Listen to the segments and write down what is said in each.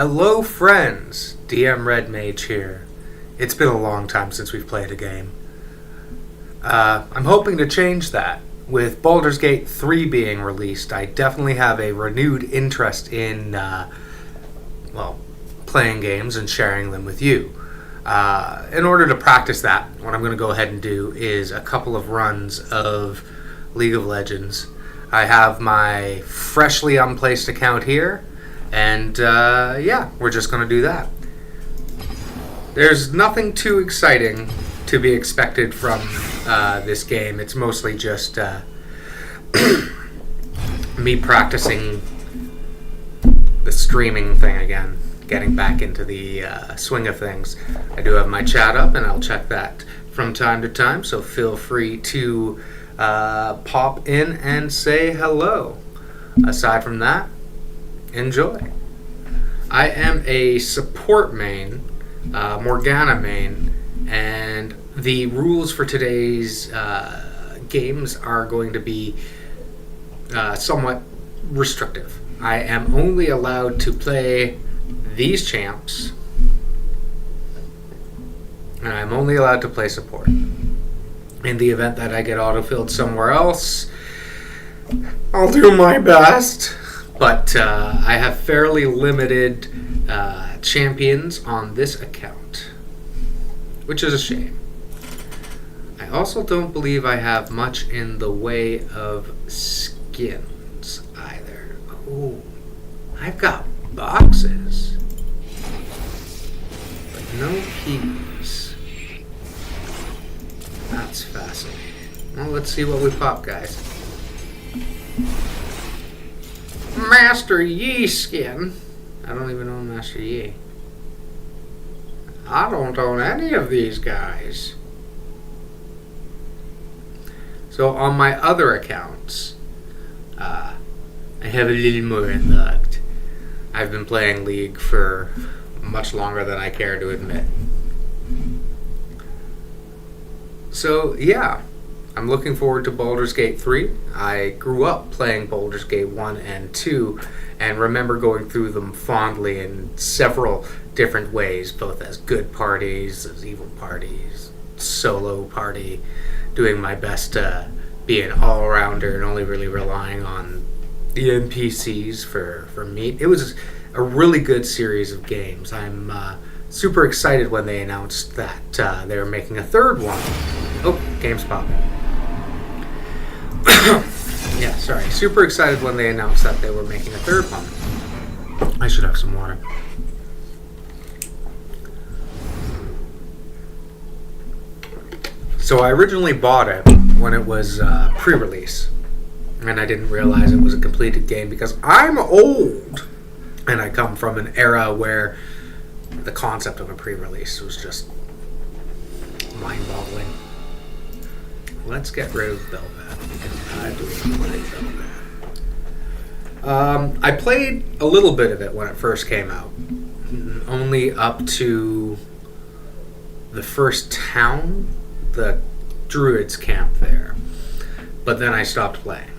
Hello friends, DM Red Mage here. It's been a long time since we've played a game. I'm hoping to change that. With Baldur's Gate 3 being released, I definitely have a renewed interest in, playing games and sharing them with you. In order to practice that, what I'm going to go ahead and do is a couple of runs of League of Legends. I have my freshly unplaced account here, and we're just going to do that. There's nothing too exciting to be expected from this game. It's mostly just me practicing the streaming thing again, getting back into the swing of things. I do have my chat up, and I'll check that from time to time, so feel free to pop in and say hello. Aside from that, enjoy. I am a support main, Morgana main, and the rules for today's games are going to be somewhat restrictive. I am only allowed to play these champs, and I'm only allowed to play support. In the event that I get autofilled somewhere else, I'll do my best. But I have fairly limited champions on this account, which is a shame. I also don't believe I have much in the way of skins either. Oh, I've got boxes, but no keys. That's fascinating. Well, let's see what we pop, guys. Master Yi skin. I don't even own Master Yi. I don't own any of these guys. So on my other accounts, I have a little more unlocked. I've been playing League for much longer than I care to admit. So yeah, I'm looking forward to Baldur's Gate 3. I grew up playing Baldur's Gate 1 and 2 and remember going through them fondly in several different ways, both as good parties, as evil parties, solo party, doing my best to be an all-rounder and only really relying on the NPCs for meat. It was a really good series of games. I'm super excited when they announced that they were making a third one. Oh, game's popping. Yeah, sorry. Super excited when they announced that they were making a third one. I should have some water. So I originally bought it when it was pre-release, and I didn't realize it was a completed game because I'm old, and I come from an era where the concept of a pre-release was just mind-boggling. Let's get rid of Belvath because I do not like Belvath. I played a little bit of it when it first came out, only up to the first town, the Druids camp there, but then I stopped playing,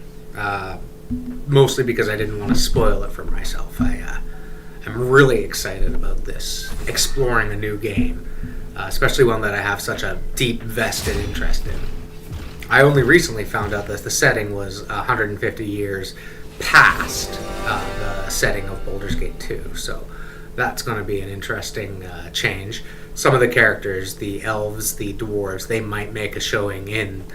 mostly because I didn't want to spoil it for myself. I'm really excited about this, exploring a new game, especially one that I have such a deep vested interest in. I only recently found out that the setting was 150 years past the setting of Baldur's Gate 2, so that's going to be an interesting change. Some of the characters, the elves, the dwarves, they might make a showing in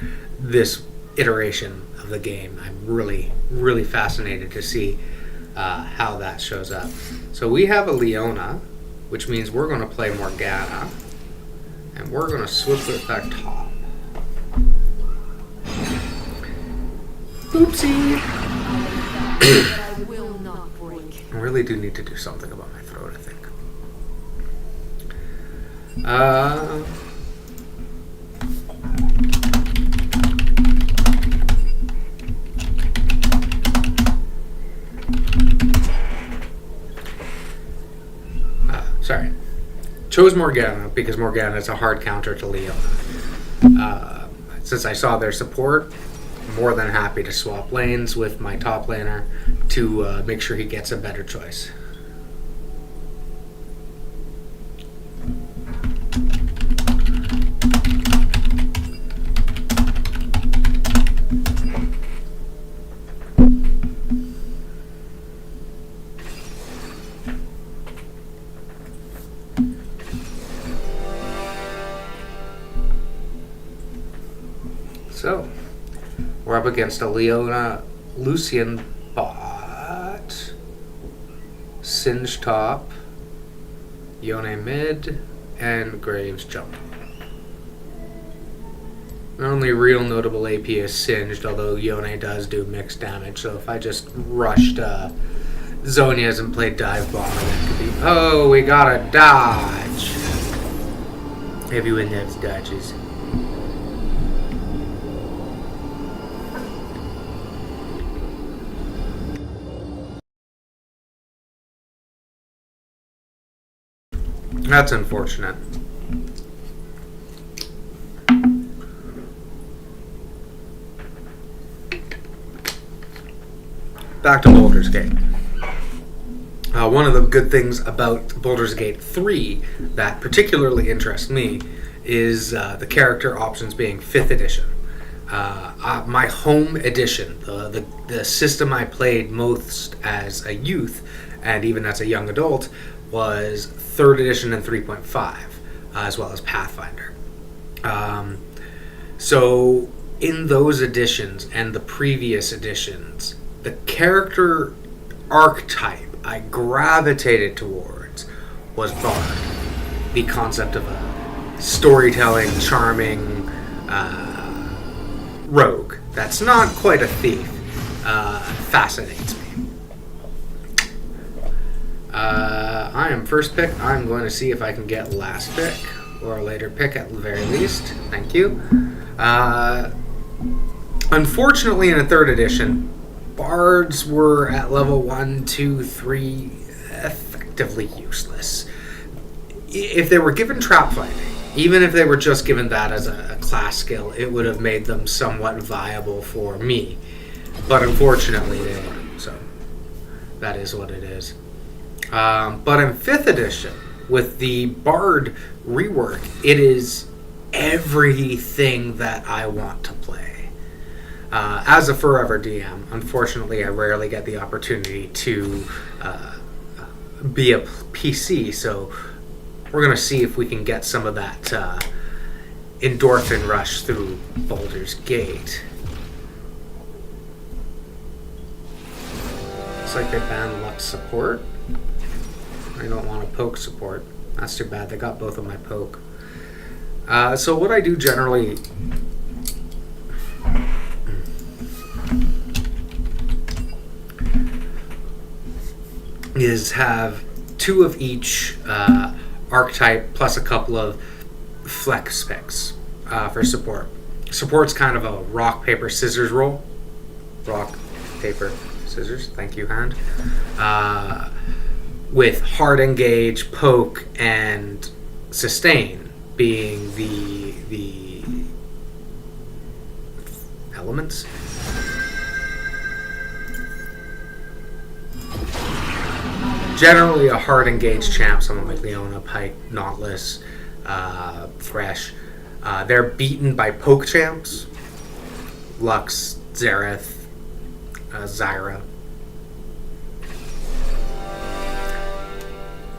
this iteration of the game. I'm really, really fascinated to see how that shows up. So we have a Leona, which means we're going to play Morgana, and we're going to switch with our top. Oopsie! I really do need to do something about my throat, I think. Sorry. Chose Morgana because Morgana is a hard counter to Leona. Since I saw their support, more than happy to swap lanes with my top laner to make sure he gets a better choice. So, we're up against a Leona Lucian bot, Singe top, Yone mid, and Graves jump. The only real notable AP is Singed, although Yone does do mixed damage, so if I just rushed Zonias and played dive bomb, it could be... Oh, we got a dodge! Everyone loves dodges. That's unfortunate. Back to Baldur's Gate. One of the good things about Baldur's Gate 3 that particularly interests me is the character options being 5th edition. My home edition, the system I played most as a youth and even as a young adult, was 3rd edition and 3.5, as well as Pathfinder. So in those editions and the previous editions, the character archetype I gravitated towards was Bard. The concept of a storytelling, charming rogue that's not quite a thief fascinates me. I am first pick. I'm going to see if I can get last pick or a later pick at the very least. Thank you. Unfortunately, in a 3rd edition, Bards were at level 1, 2, 3 effectively useless. If they were given trap finding, even if they were just given that as a class skill, it would have made them somewhat viable for me. But unfortunately, they weren't. So that is what it is. But in 5th edition, with the Bard rework, it is everything that I want to play. As a forever DM, unfortunately, I rarely get the opportunity to be a PC, so we're going to see if we can get some of that endorphin rush through Baldur's Gate. Looks like they banned Lux support. I don't want to poke support. That's too bad. They got both of my poke. So what I do generally... is have 2 of each archetype plus a couple of flex picks for support. Support's kind of a rock, paper, scissors roll. Rock, paper, scissors. Thank you, hand. With hard engage, poke, and sustain being the elements. Generally a hard engaged champ, someone like Leona, Pike, Nautilus, Thresh. They're beaten by poke champs, Lux, Zareth, Zyra,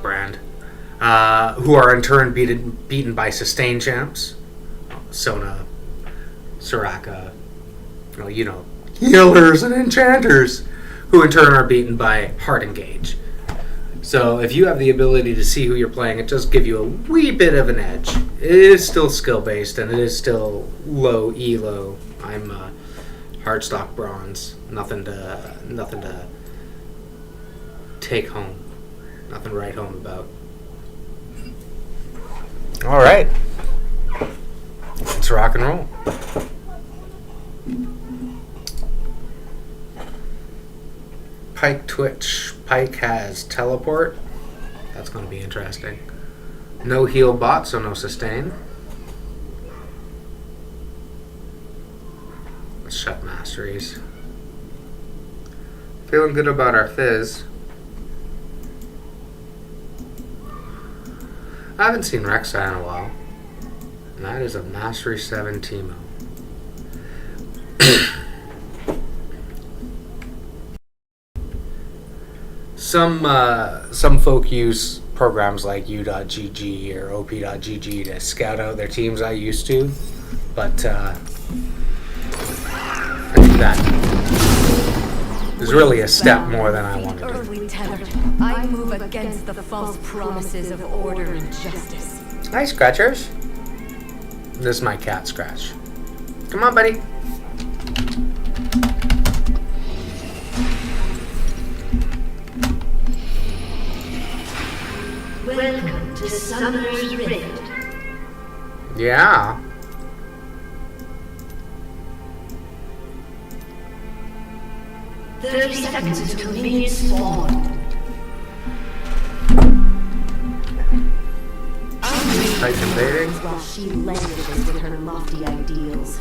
Brand, who are in turn beaten by sustain champs, Sona, Soraka, healers and enchanters, who in turn are beaten by hard engage. So if you have the ability to see who you're playing, it does give you a wee bit of an edge. It is still skill-based, and it is still low elo. I'm hardstock bronze. Nothing to take home. Nothing to write home about. All right. Let's rock and roll. Pike Twitch. Pike has teleport. That's going to be interesting. No heal bot, so no sustain. Let's shut masteries. Feeling good about our fizz. I haven't seen Rek'Sai in a while. And that is a Mastery 7 Teemo. Some folk use programs like U.GG or OP.GG to scout out their teams I used to, but I think that is really a step more than I wanted to. Earthly tethered, I move against the false promises of order and justice. Hi, Scratchers. This is my cat, Scratch. Come on, buddy. Welcome to Summoner's Rift. Yeah. "30 seconds until minions spawn." Type invading. While she languishes with her lofty ideals.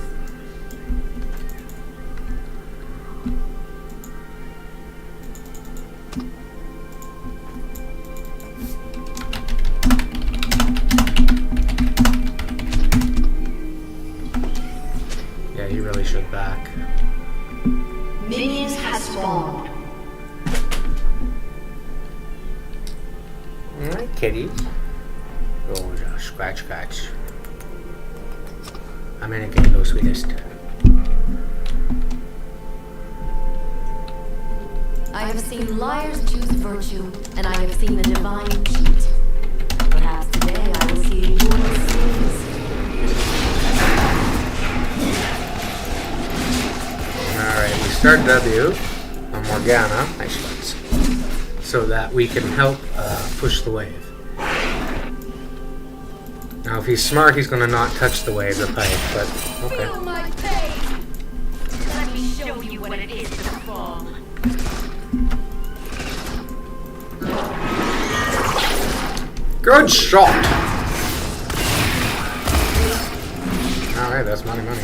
Yeah, you really should back. Minions have spawned. Alright, kitties. Oh, yeah, scratch, scratch. I'm in a game, though, sweetest. I have seen liars choose virtue, and I have seen the divine cheat. Perhaps today I will see your sins. Alright, we start W on Morgana, nice ones, so that we can help push the wave. Now, if he's smart, he's going to not touch the wave or pipe, but okay. Feel my pain! Let me show you what it is to fall. Good shot! Alright, that's money, money.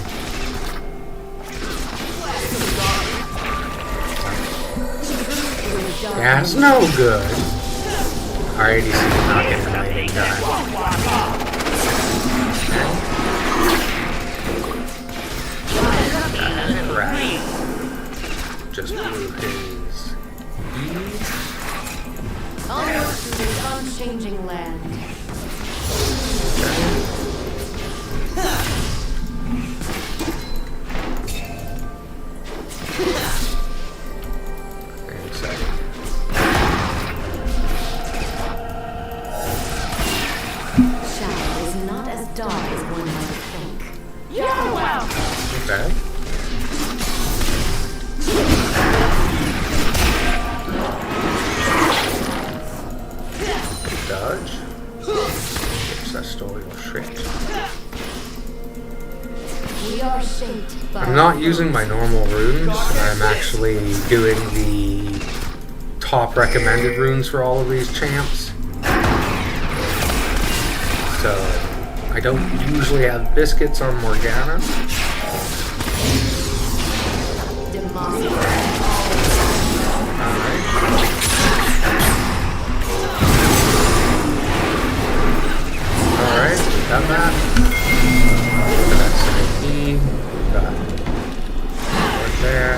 That's no good. Our ADC is not getting anything done. Right. Just blew his. Onward through this unchanging land. Shadow is not as dark as one might think. You're welcome. Okay. Dodge. Oops, that stole your shit. We are shaped by I'm not using my normal runes. I'm actually doing the top recommended runes for all of these champs. So I don't usually have biscuits on Morgana. Alright. Alright, we got that. That's an AP. We got right there.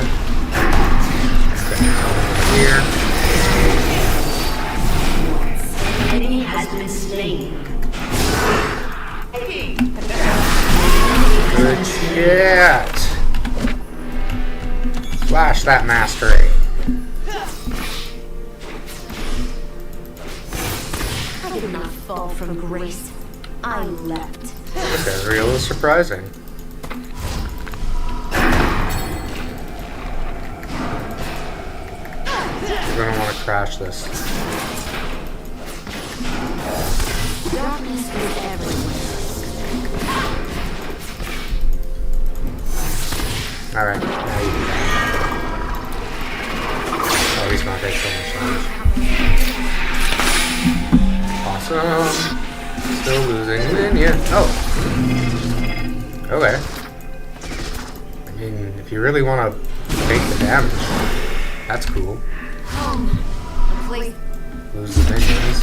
Here. Enemy has been slain. Good shit. Flash that mastery. I did not fall from grace. I leapt. Ezreal is surprising. We're gonna want to crash this. Darkness is everywhere. Alright, now you do that. Oh, he's not taking so much damage. Awesome. Still losing minion. Oh. Okay. I mean, if you really want to take the damage, that's cool. Home. A place. Lose the minions.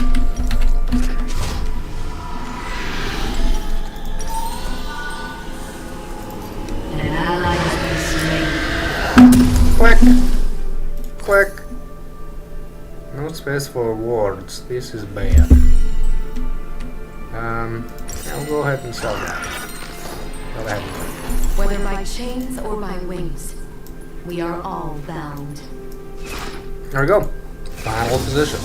An ally has been slain. Click. Click. No space for rewards. This is bad. Yeah, we'll go ahead and sell that. Go ahead. Whether by chains or by wings, we are all bound. There we go. Final position.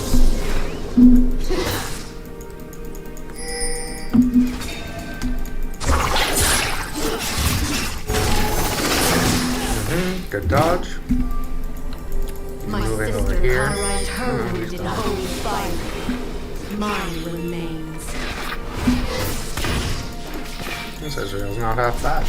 Good dodge. My Moving sister over here. cauterized her Oh, wound in stop. holy fire. Mine remains. This Israel's not half bad.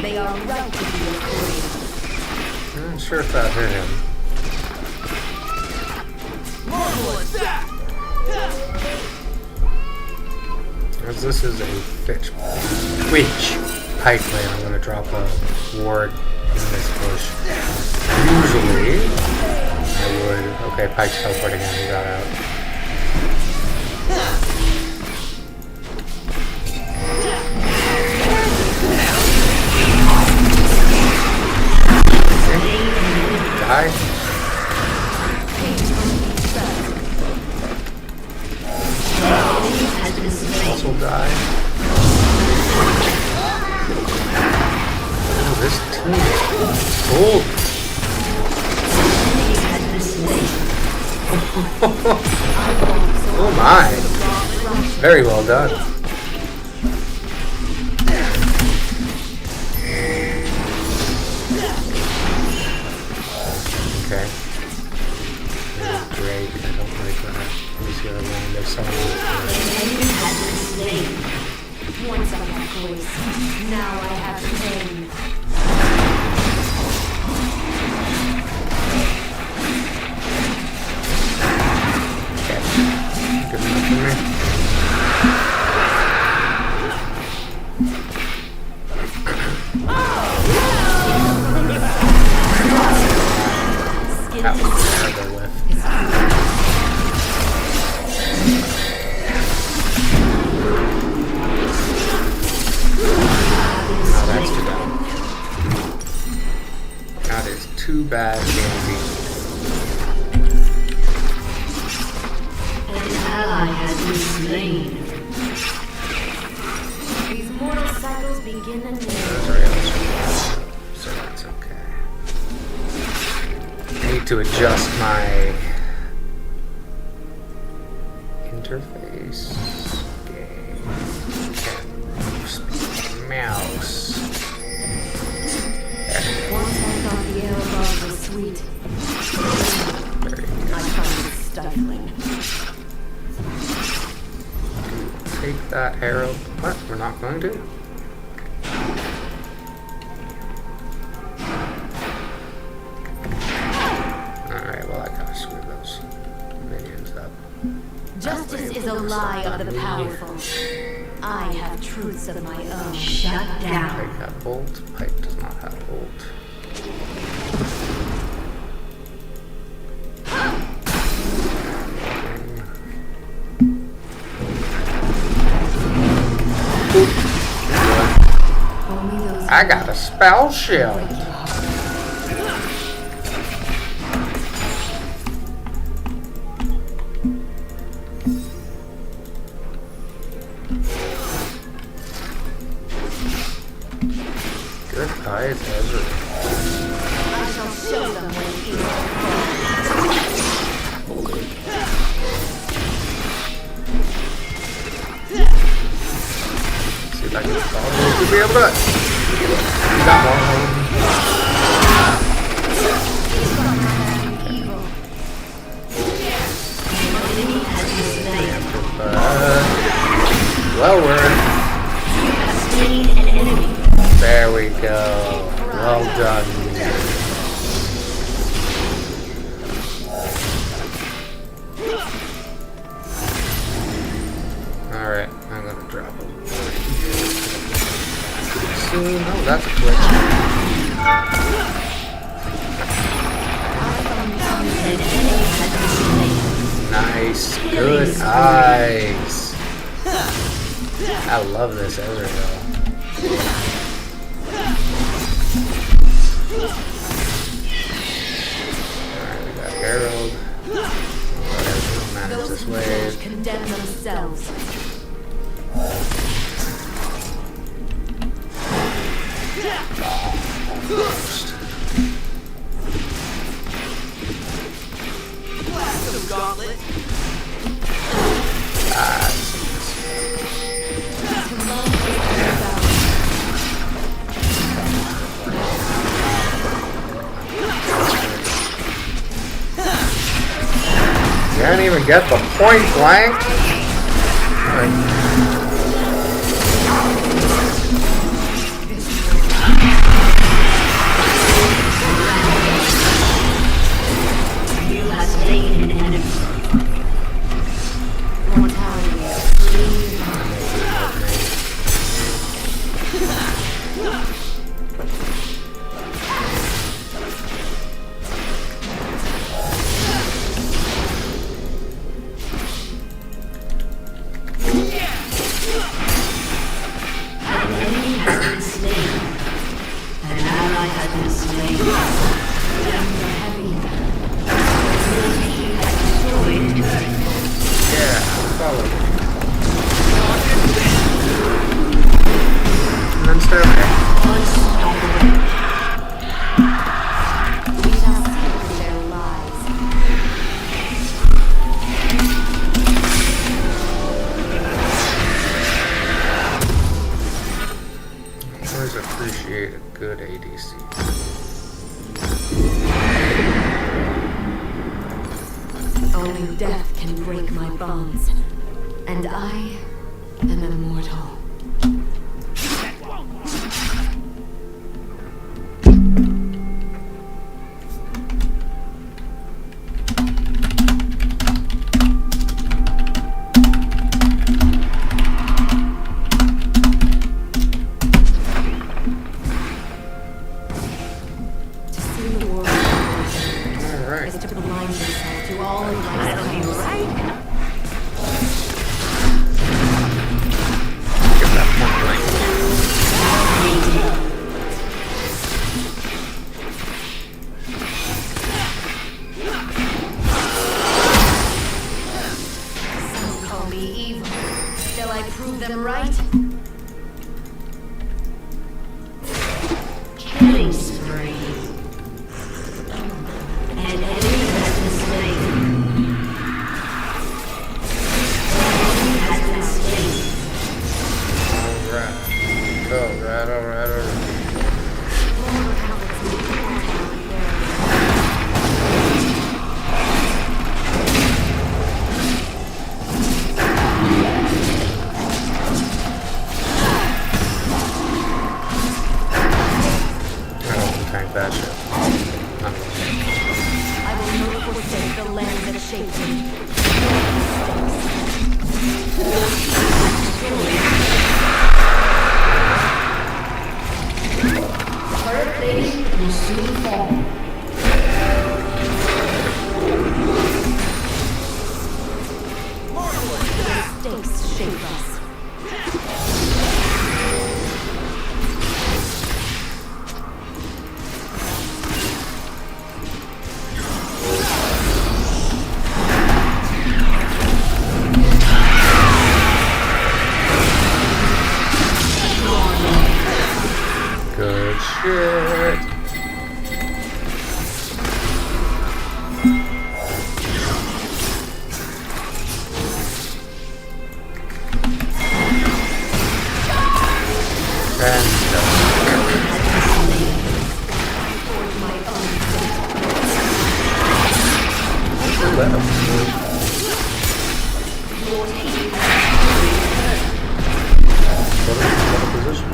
They are right to be afraid. I'm not sure if that hit him. As this is a fitch pike lane, I'm going to drop a ward in this bush. Usually, I would. Okay, pike's teleporting in, he got out. Die. Also die. Oh, this team is gold. Oh my. Very well done. Okay. Great. I don't like that. He's gonna land there somewhere. Once I had voice, now I have pain. Okay. Good enough for me. That was a terrible whiff. That's too bad. That is too bad indeed. An ally has been slain. These mortal cycles begin anew. So that's okay. I need to adjust my interface. Game. Mouse. Once I thought the air above was sweet, I find it stifling. Take that herald. What? We're not going to? Alright, well I gotta screw those minions up. Justice is a lie of the powerful. I have truths of my own. Shut down. Pike have bolt. Pike does not have bolt. Only those I got a spell shield. Good eyes, Ezra. I shall show them when evil See if I can follow to be able to. Got one. Well, there we go. Well done. Alright, I'm gonna drop him. Oh, that's a glitch. Nice. Good eyes. I love this Ezreal. Alright, we got Harold. Whatever, manage Those this who wave. judge condemn themselves. Gauntlet. Can't even get the point blank. You have slain an enemy. Mortality is an enemy has been slain. An ally has been slain. Gems are heavy. Your team has destroyed turret. Yeah, follow me. And then stay there. Unstoppable. We shall see through their lies. Always appreciate a good ADC. Only death can break my bonds. And I am immortal. To see the world Alright. is to blind yourself to all of life. Right? Get that point blank. Some call me evil. Shall I prove them right? Killing spree. An enemy has been slain. Has been slain. Alright. I don't tank that shit. I will not forsake the land that shaped me. Turret plating will soon fall. Mistakes shape us. Good shit. Let him position.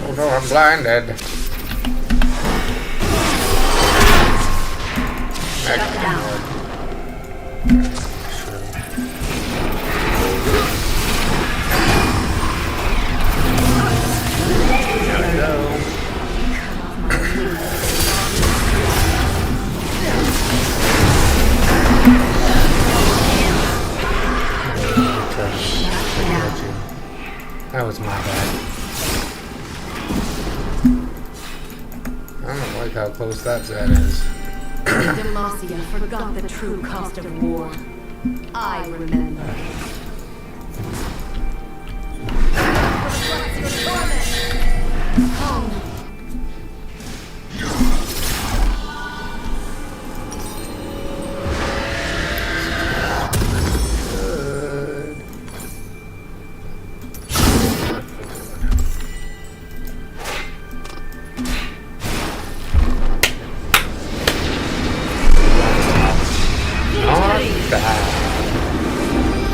Oh no, I'm blinded. was my bad. I don't like how close that Zed is. Demacia forgot the true cost of war. I remember. Home.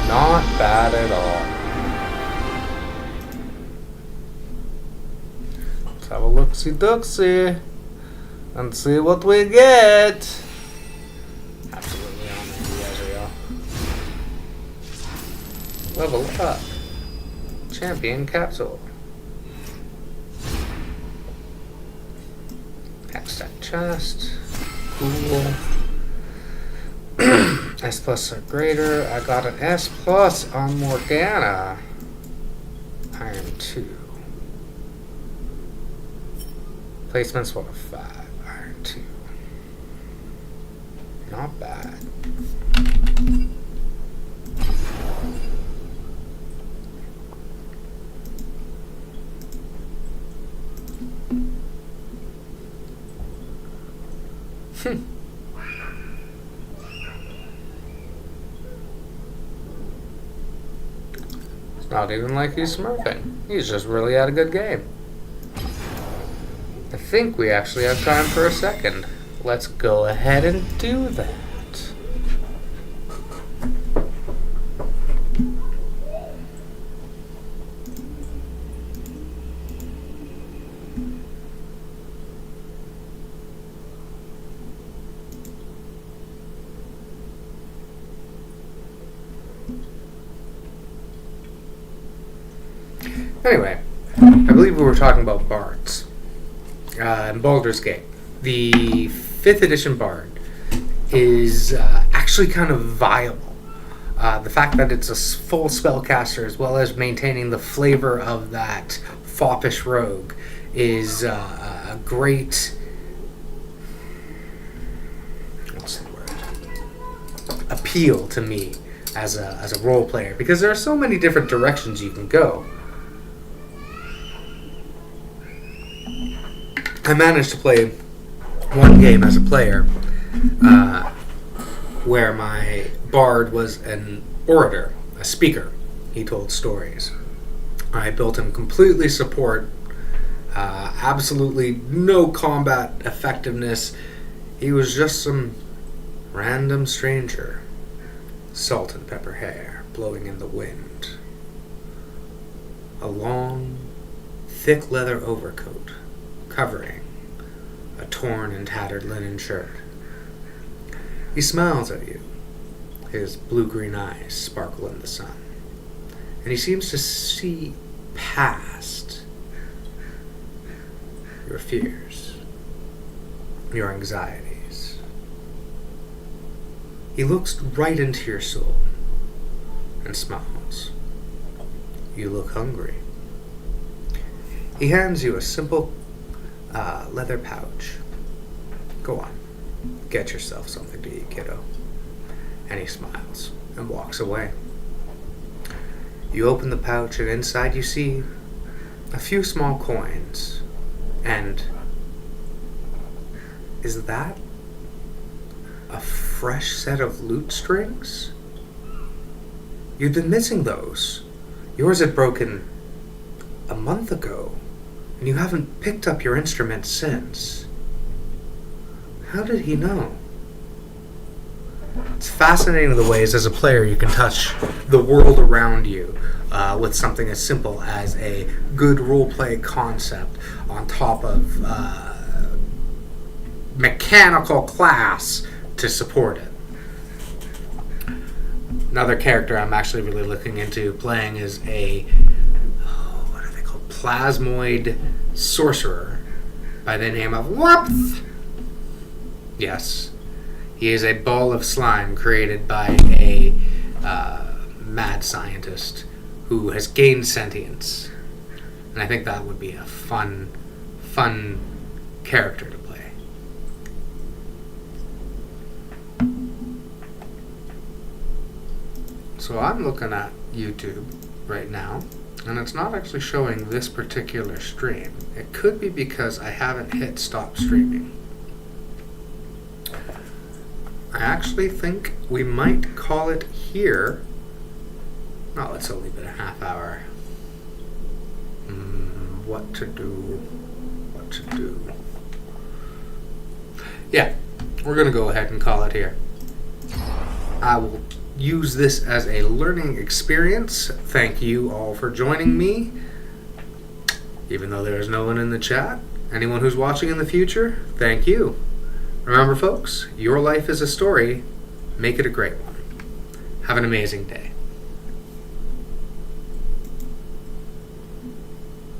Not bad at all. Let's have a look-see-dooksy and see what we get. Absolutely on the Ezreal. Level up. Champion capsule. Hextech chest. Cool. S plus or greater. I got an S plus on Morgana. Iron 2. Placements 1 of 5. Iron 2. Not bad. It's not even like he's smurfing. He's just really had a good game. I think we actually have time for a second. Let's go ahead and do that. Anyway, I believe we were talking about bards. In Baldur's Gate, the 5th edition bard is actually kind of viable. The fact that it's a full spellcaster as well as maintaining the flavor of that foppish rogue is a great... what's the word? Appeal to me as a role player, because there are so many different directions you can go. I managed to play one game as a player where my bard was an orator, a speaker. He told stories. I built him completely support, absolutely no combat effectiveness. He was just some random stranger. Salt and pepper hair blowing in the wind. A long, thick leather overcoat covering a torn and tattered linen shirt. He smiles at you. His blue-green eyes sparkle in the sun. And he seems to see past your fears, your anxieties. He looks right into your soul and smiles. You look hungry. He hands you a simple leather pouch. Go on, get yourself something to eat, kiddo. And he smiles and walks away. You open the pouch and inside you see a few small coins. And is that a fresh set of lute strings? You've been missing those. Yours had broken a month ago, and you haven't picked up your instrument since. How did he know? It's fascinating the ways as a player you can touch the world around you with something as simple as a good roleplay concept on top of mechanical class to support it. Another character I'm actually really looking into playing is a plasmoid sorcerer by the name of Warmth. Yes, he is a ball of slime created by a mad scientist who has gained sentience And I think that would be a fun character to play. So I'm looking at YouTube right now, and it's not actually showing this particular stream. It could be because I haven't hit stop streaming. I actually think we might call it here. Oh, it's only been a half hour. What to do? Yeah, we're going to go ahead and call it here. I will use this as a learning experience. Thank you all for joining me. Even though there's no one in the chat, anyone who's watching in the future, thank you. Remember, folks, your life is a story. Make it a great one. Have an amazing day.